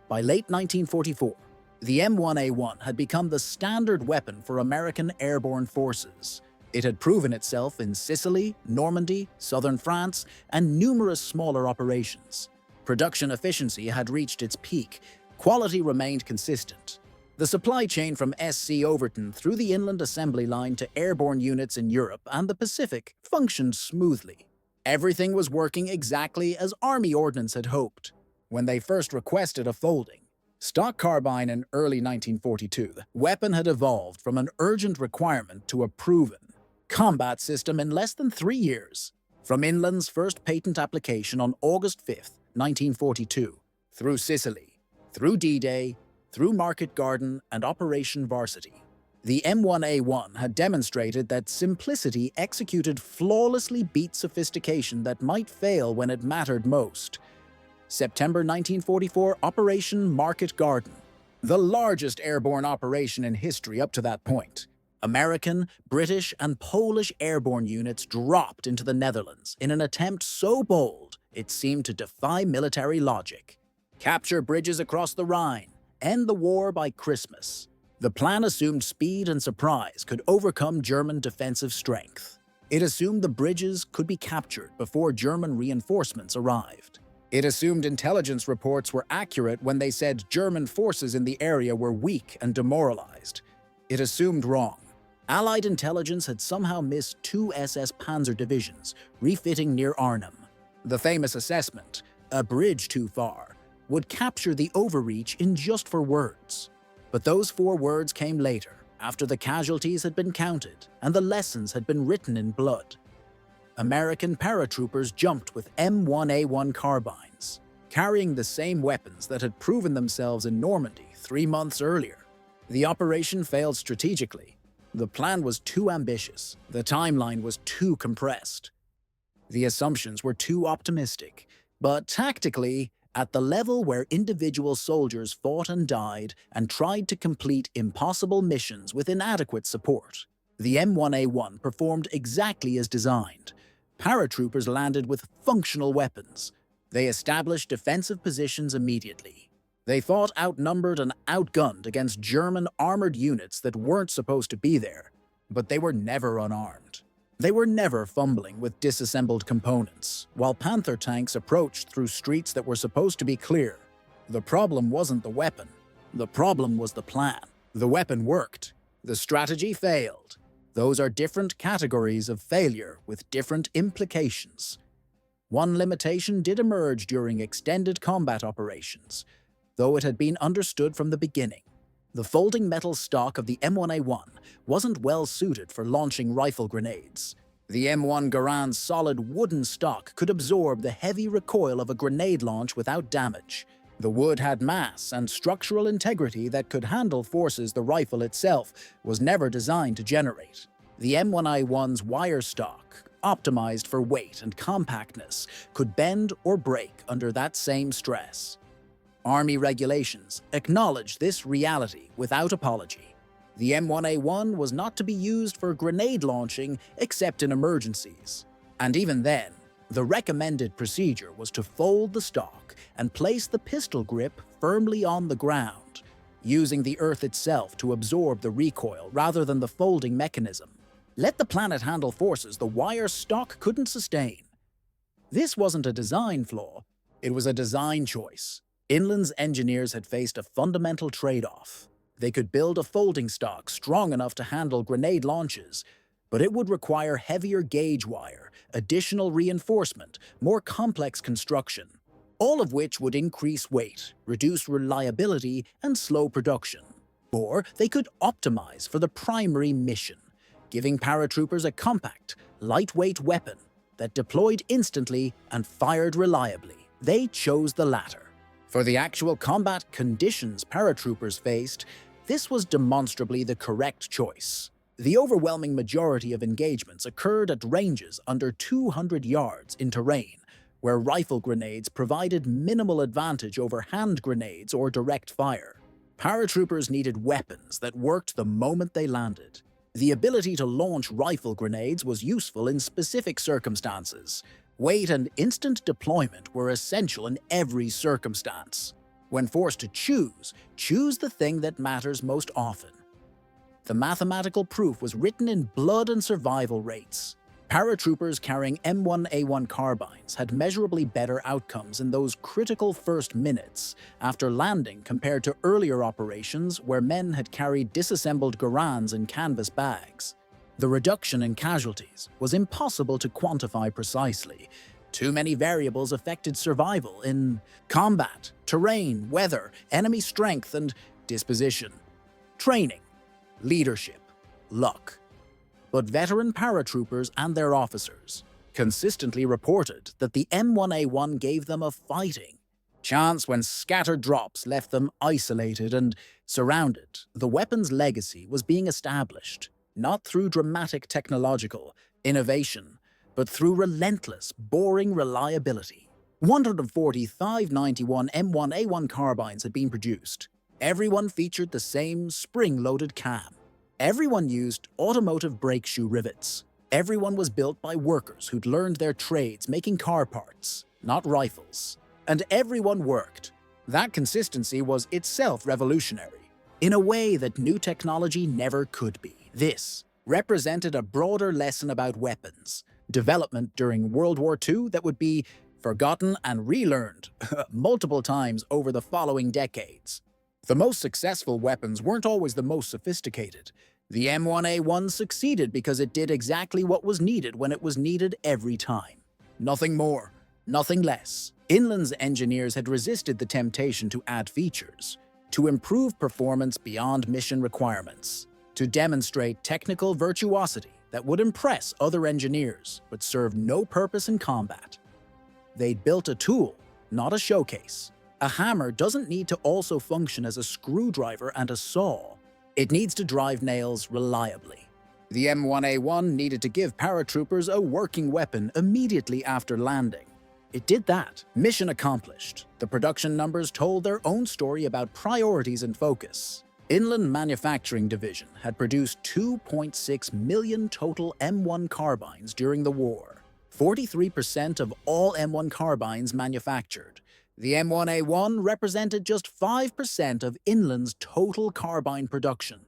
By late 1944, the M1A1 had become the standard weapon for American airborne forces. It had proven itself in Sicily, Normandy, southern France, and numerous smaller operations. Production efficiency had reached its peak. Quality remained consistent. The supply chain from SC Overton through the inland assembly line to airborne units in Europe and the Pacific functioned smoothly. Everything was working exactly as Army Ordnance had hoped. When they first requested a folding stock carbine in early 1942, the weapon had evolved from an urgent requirement to a proven combat system in less than 3 years. From Inland's first patent application on August 5, 1942, through Sicily, through D-Day, through Market Garden and Operation Varsity, the M1A1 had demonstrated that simplicity executed flawlessly beat sophistication that might fail when it mattered most. September 1944, Operation Market Garden, the largest airborne operation in history up to that point. American, British, and Polish airborne units dropped into the Netherlands in an attempt so bold it seemed to defy military logic. Capture bridges across the Rhine, end the war by Christmas. The plan assumed speed and surprise could overcome German defensive strength. It assumed the bridges could be captured before German reinforcements arrived. It assumed intelligence reports were accurate when they said German forces in the area were weak and demoralized. It assumed wrong. Allied intelligence had somehow missed 2 SS Panzer divisions, refitting near Arnhem. The famous assessment, a bridge too far, would capture the overreach in just 4 words. But those 4 words came later, after the casualties had been counted and the lessons had been written in blood. American paratroopers jumped with M1A1 carbines, carrying the same weapons that had proven themselves in Normandy 3 months earlier. The operation failed strategically. The plan was too ambitious. The timeline was too compressed. The assumptions were too optimistic. But tactically, at the level where individual soldiers fought and died and tried to complete impossible missions with inadequate support, the M1A1 performed exactly as designed. Paratroopers landed with functional weapons. They established defensive positions immediately. They fought outnumbered and outgunned against German armored units that weren't supposed to be there, but they were never unarmed. They were never fumbling with disassembled components, while Panther tanks approached through streets that were supposed to be clear. The problem wasn't the weapon. The problem was the plan. The weapon worked. The strategy failed. Those are different categories of failure with different implications. One limitation did emerge during extended combat operations, though it had been understood from the beginning. The folding metal stock of the M1A1 wasn't well suited for launching rifle grenades. The M1 Garand's solid wooden stock could absorb the heavy recoil of a grenade launch without damage. The wood had mass and structural integrity that could handle forces the rifle itself was never designed to generate. The M1A1's wire stock, optimized for weight and compactness, could bend or break under that same stress. Army regulations acknowledged this reality without apology. The M1A1 was not to be used for grenade launching except in emergencies. And even then, the recommended procedure was to fold the stock and place the pistol grip firmly on the ground, using the earth itself to absorb the recoil rather than the folding mechanism. Let the planet handle forces the wire stock couldn't sustain. This wasn't a design flaw, it was a design choice. Inland's engineers had faced a fundamental trade-off. They could build a folding stock strong enough to handle grenade launches, but it would require heavier gauge wire, additional reinforcement, more complex construction, all of which would increase weight, reduce reliability, and slow production. Or they could optimize for the primary mission, giving paratroopers a compact, lightweight weapon that deployed instantly and fired reliably. They chose the latter. For the actual combat conditions paratroopers faced, this was demonstrably the correct choice. The overwhelming majority of engagements occurred at ranges under 200 yards in terrain, where rifle grenades provided minimal advantage over hand grenades or direct fire. Paratroopers needed weapons that worked the moment they landed. The ability to launch rifle grenades was useful in specific circumstances. Weight and instant deployment were essential in every circumstance. When forced to choose the thing that matters most often. The mathematical proof was written in blood and survival rates. Paratroopers carrying M1A1 carbines had measurably better outcomes in those critical first minutes after landing compared to earlier operations where men had carried disassembled Garans in canvas bags. The reduction in casualties was impossible to quantify precisely. Too many variables affected survival in combat, terrain, weather, enemy strength, and disposition, training, leadership, luck. But veteran paratroopers and their officers consistently reported that the M1A1 gave them a fighting chance when scattered drops left them isolated and surrounded. The weapon's legacy was being established, not through dramatic technological innovation, but through relentless, boring reliability. 14591 M1A1 carbines had been produced. Everyone featured the same spring-loaded cam. Everyone used automotive brake shoe rivets. Everyone was built by workers who'd learned their trades making car parts, not rifles. And everyone worked. That consistency was itself revolutionary, in a way that new technology never could be. This represented a broader lesson about weapons, development during World War II that would be forgotten and relearned multiple times over the following decades. The most successful weapons weren't always the most sophisticated. The M1A1 succeeded because it did exactly what was needed when it was needed every time. Nothing more, nothing less. Inland's engineers had resisted the temptation to add features, to improve performance beyond mission requirements, to demonstrate technical virtuosity that would impress other engineers but serve no purpose in combat. They'd built a tool, not a showcase. A hammer doesn't need to also function as a screwdriver and a saw. It needs to drive nails reliably. The M1A1 needed to give paratroopers a working weapon immediately after landing. It did that. Mission accomplished. The production numbers told their own story about priorities and focus. Inland Manufacturing Division had produced 2.6 million total M1 carbines during the war, 43% of all M1 carbines manufactured. The M1A1 represented just 5% of Inland's total carbine production.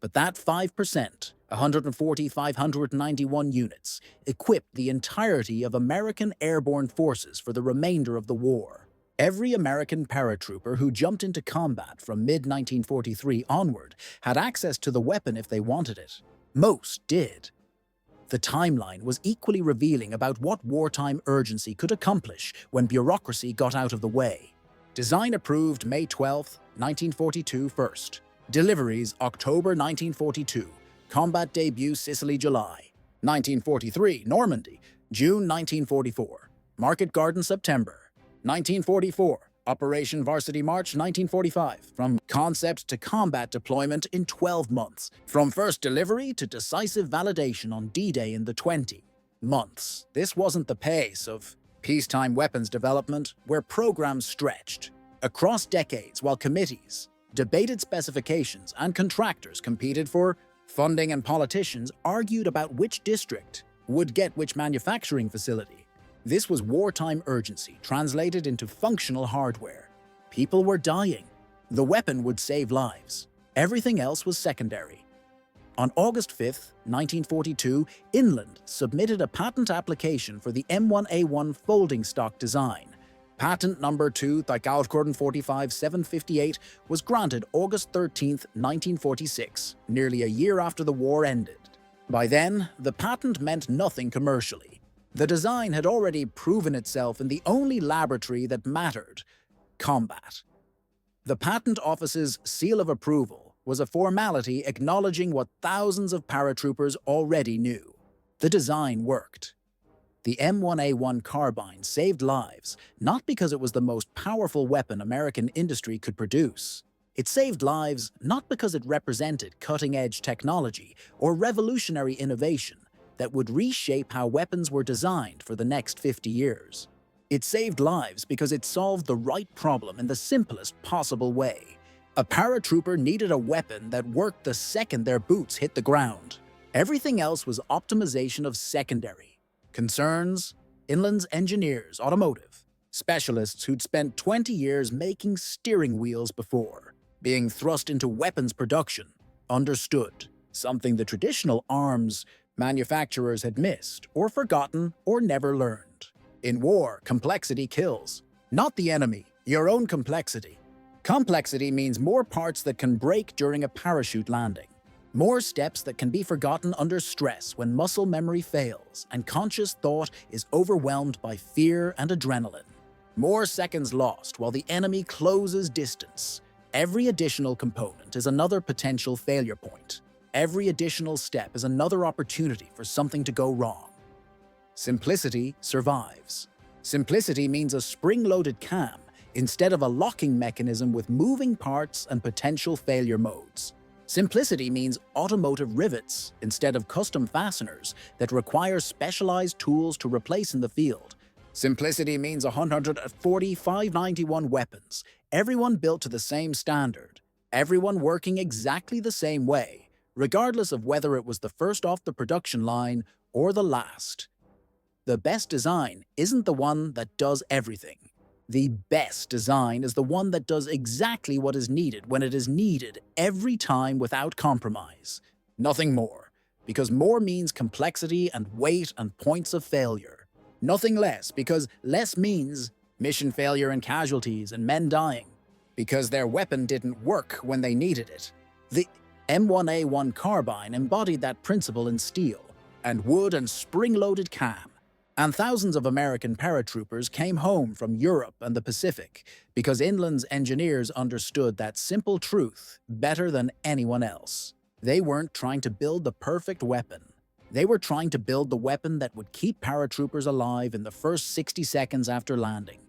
But that 5%, 140,591 units, equipped the entirety of American airborne forces for the remainder of the war. Every American paratrooper who jumped into combat from mid-1943 onward had access to the weapon if they wanted it. Most did. The timeline was equally revealing about what wartime urgency could accomplish when bureaucracy got out of the way. Design approved May 12, 1942 first. Deliveries October 1942. Combat debut Sicily, July. 1943 Normandy, June 1944. Market Garden, September. 1944 Operation Varsity March 1945, from concept to combat deployment in 12 months, from first delivery to decisive validation on D-Day in the 20 months. This wasn't the pace of peacetime weapons development, where programs stretched across decades while committees debated specifications and contractors competed for funding and politicians argued about which district would get which manufacturing facility. This was wartime urgency translated into functional hardware. People were dying. The weapon would save lives. Everything else was secondary. On August 5, 1942, Inland submitted a patent application for the M1A1 folding stock design. Patent number 2, Thykautgordon 45758, was granted August 13, 1946, nearly a year after the war ended. By then, the patent meant nothing commercially. The design had already proven itself in the only laboratory that mattered: combat. The Patent Office's seal of approval was a formality acknowledging what thousands of paratroopers already knew. The design worked. The M1A1 Carbine saved lives, not because it was the most powerful weapon American industry could produce. It saved lives not because it represented cutting-edge technology or revolutionary innovation that would reshape how weapons were designed for the next 50 years. It saved lives because it solved the right problem in the simplest possible way. A paratrooper needed a weapon that worked the second their boots hit the ground. Everything else was optimization of secondary concerns. Inland's engineers, automotive specialists who'd spent 20 years making steering wheels before being thrust into weapons production, understood something the traditional arms manufacturers had missed or forgotten or never learned. In war, complexity kills. Not the enemy, your own complexity. Complexity means more parts that can break during a parachute landing. More steps that can be forgotten under stress when muscle memory fails and conscious thought is overwhelmed by fear and adrenaline. More seconds lost while the enemy closes distance. Every additional component is another potential failure point. Every additional step is another opportunity for something to go wrong. Simplicity survives. Simplicity means a spring-loaded cam instead of a locking mechanism with moving parts and potential failure modes. Simplicity means automotive rivets instead of custom fasteners that require specialized tools to replace in the field. Simplicity means 140 591 weapons, everyone built to the same standard, everyone working exactly the same way, regardless of whether it was the first off the production line or the last. The best design isn't the one that does everything. The best design is the one that does exactly what is needed when it is needed every time without compromise. Nothing more, because more means complexity and weight and points of failure. Nothing less, because less means mission failure and casualties and men dying, because their weapon didn't work when they needed it. The M1A1 Carbine embodied that principle in steel and wood and spring-loaded cam. And thousands of American paratroopers came home from Europe and the Pacific because Inland's engineers understood that simple truth better than anyone else. They weren't trying to build the perfect weapon. They were trying to build the weapon that would keep paratroopers alive in the first 60 seconds after landing.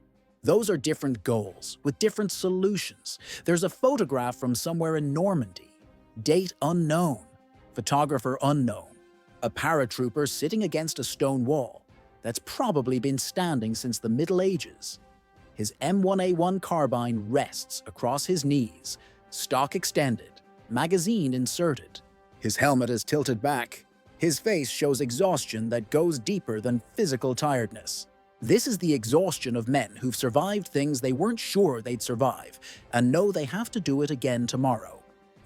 Those are different goals, with different solutions. There's a photograph from somewhere in Normandy. Date unknown. Photographer unknown. A paratrooper sitting against a stone wall that's probably been standing since the Middle Ages. His M1A1 Carbine rests across his knees, stock extended, magazine inserted. His helmet is tilted back. His face shows exhaustion that goes deeper than physical tiredness. This is the exhaustion of men who've survived things they weren't sure they'd survive and know they have to do it again tomorrow.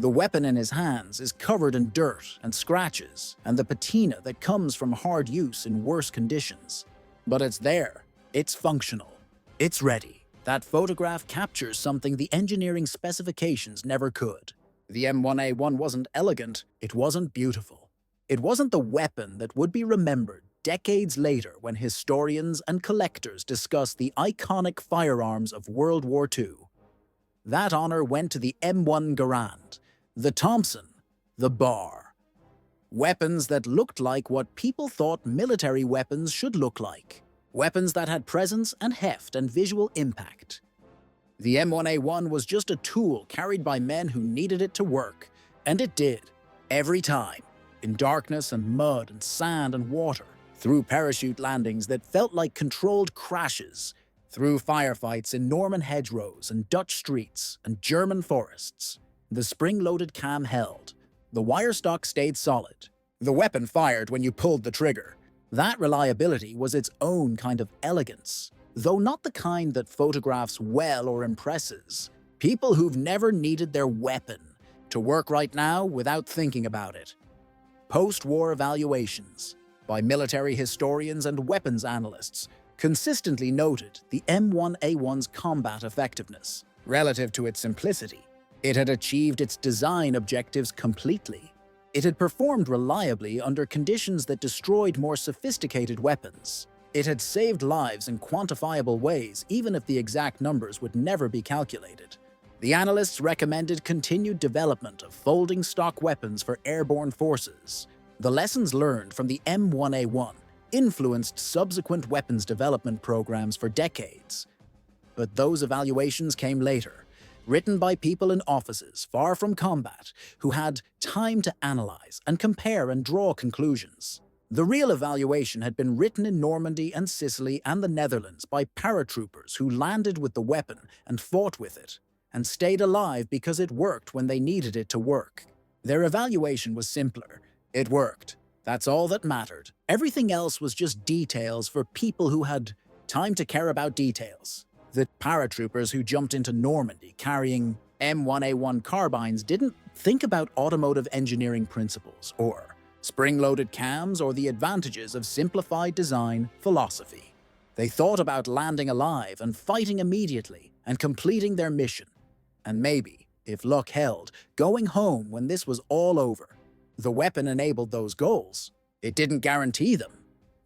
The weapon in his hands is covered in dirt and scratches and the patina that comes from hard use in worse conditions. But it's there. It's functional. It's ready. That photograph captures something the engineering specifications never could. The M1A1 wasn't elegant. It wasn't beautiful. It wasn't the weapon that would be remembered decades later when historians and collectors discuss the iconic firearms of World War II. That honor went to the M1 Garand, the Thompson, the Bar. Weapons that looked like what people thought military weapons should look like. Weapons that had presence and heft and visual impact. The M1A1 was just a tool carried by men who needed it to work. And it did. Every time. In darkness and mud and sand and water. Through parachute landings that felt like controlled crashes. Through firefights in Norman hedgerows and Dutch streets and German forests. The spring-loaded cam held. The wire stock stayed solid. The weapon fired when you pulled the trigger. That reliability was its own kind of elegance. Though not the kind that photographs well or impresses. People who've never needed their weapon to work right now without thinking about it. Post-war evaluations by military historians and weapons analysts consistently noted the M1A1's combat effectiveness. Relative to its simplicity, it had achieved its design objectives completely. It had performed reliably under conditions that destroyed more sophisticated weapons. It had saved lives in quantifiable ways, even if the exact numbers would never be calculated. The analysts recommended continued development of folding stock weapons for airborne forces. The lessons learned from the M1A1 influenced subsequent weapons development programs for decades. But those evaluations came later, written by people in offices far from combat who had time to analyze and compare and draw conclusions. The real evaluation had been written in Normandy and Sicily and the Netherlands by paratroopers who landed with the weapon and fought with it, and stayed alive because it worked when they needed it to work. Their evaluation was simpler. It worked. That's all that mattered. Everything else was just details for people who had time to care about details. The paratroopers who jumped into Normandy carrying M1A1 carbines didn't think about automotive engineering principles or spring-loaded cams or the advantages of simplified design philosophy. They thought about landing alive and fighting immediately and completing their mission. And maybe, if luck held, going home when this was all over. The weapon enabled those goals. It didn't guarantee them.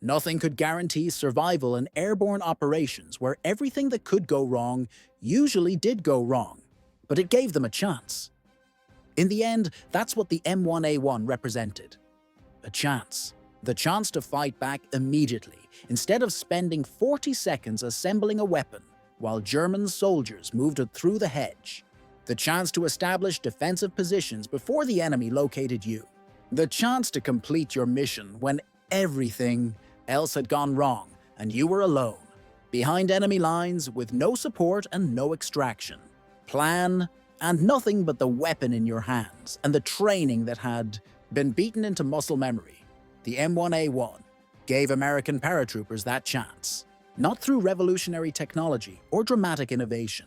Nothing could guarantee survival in airborne operations where everything that could go wrong usually did go wrong. But it gave them a chance. In the end, that's what the M1A1 represented. A chance. The chance to fight back immediately, instead of spending 40 seconds assembling a weapon while German soldiers moved it through the hedge. The chance to establish defensive positions before the enemy located you. The chance to complete your mission when everything else had gone wrong and you were alone, behind enemy lines with no support and no extraction. Plan, and nothing but the weapon in your hands and the training that had been beaten into muscle memory. The M1A1 gave American paratroopers that chance, not through revolutionary technology or dramatic innovation,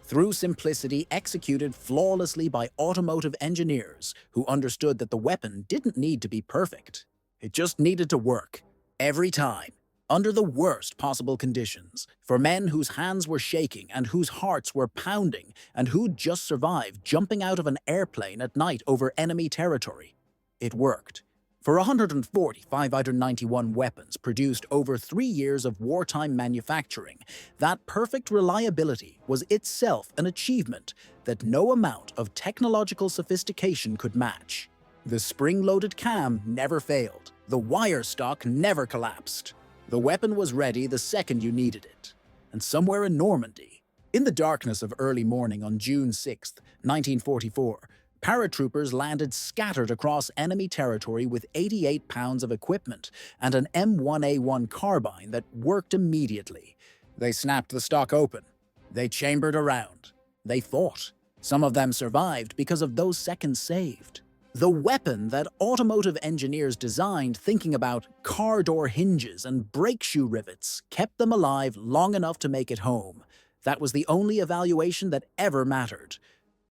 through simplicity executed flawlessly by automotive engineers who understood that the weapon didn't need to be perfect. It just needed to work, every time, under the worst possible conditions, for men whose hands were shaking and whose hearts were pounding and who'd just survived jumping out of an airplane at night over enemy territory. It worked. For 140 591 weapons produced over 3 years of wartime manufacturing, that perfect reliability was itself an achievement that no amount of technological sophistication could match. The spring-loaded cam never failed. The wire stock never collapsed. The weapon was ready the second you needed it. And somewhere in Normandy, in the darkness of early morning on June 6, 1944, paratroopers landed scattered across enemy territory with 88 pounds of equipment and an M1A1 carbine that worked immediately. They snapped the stock open. They chambered around. They fought. Some of them survived because of those seconds saved. The weapon that automotive engineers designed thinking about car door hinges and brake shoe rivets kept them alive long enough to make it home. That was the only evaluation that ever mattered.